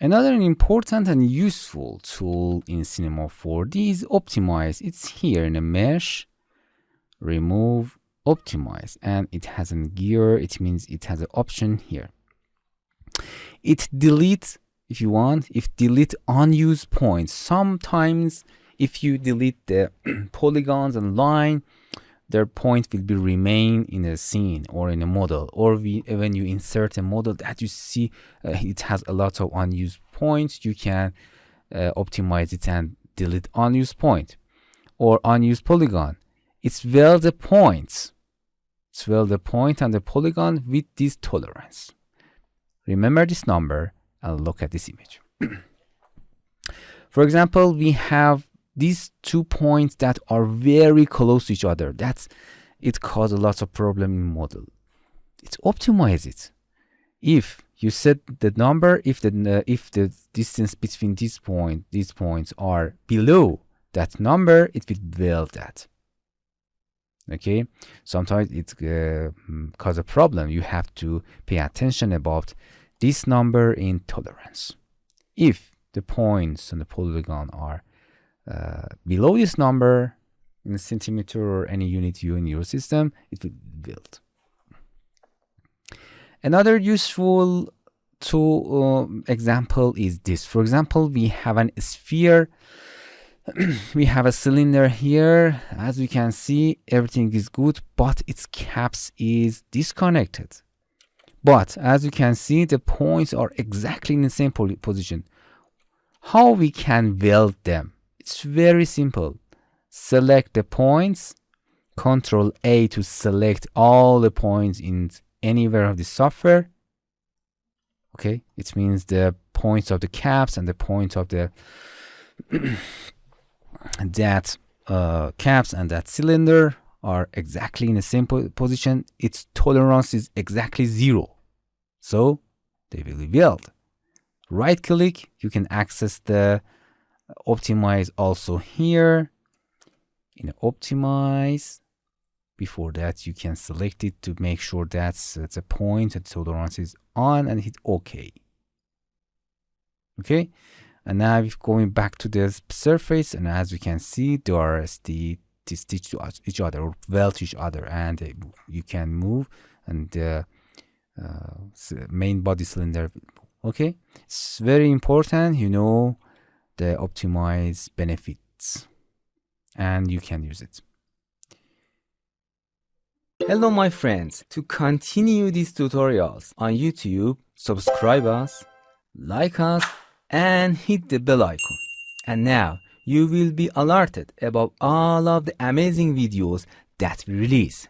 Another important and useful tool in Cinema 4D is Optimize. It's here in a mesh, remove, optimize, and it has a gear. It means it has an option here. It deletes, if you want, delete unused points. Sometimes if you delete the polygons and line, their point will be remain in a scene or in a model, or when you insert a model that you see it has a lot of unused points, you can optimize it and delete unused point or unused polygon. It's weld the points. It's weld the point and the polygon with this tolerance. Remember this number and look at this image. For example, we have these 2 points that are very close to each other. It causes lots of problem in model. It's optimize it. If you set the number, if the distance between these points are below that number, it will weld that. Okay, sometimes it cause a problem. You have to pay attention about this number in tolerance. If the points and the polygon are below this number in centimeter or any unit in your system, it will weld. Another useful example is this. For example, we have a sphere. We have a cylinder here. As we can see, everything is good, but its caps is disconnected. But as you can see, the points are exactly in the same position. How we can weld them? It's very simple. Select the points, Control A to select all the points in anywhere of the software. Okay, it means the points of the caps and the point of the caps and that cylinder are exactly in the same position. Its tolerance is exactly 0, so they will be weld. Right click, you can access the optimize also here in optimize. Before that, you can select it to make sure that's a point and tolerance is on, and hit OK. Okay, and now we're going back to the surface, and as we can see, they are stitched to each other or weld to each other, and you can move, and the main body cylinder. Okay, it's very important, you know, the optimize benefits, and you can use it. Hello my friends, to continue these tutorials on YouTube, subscribe us, like us, and hit the bell icon. And now you will be alerted about all of the amazing videos that we release.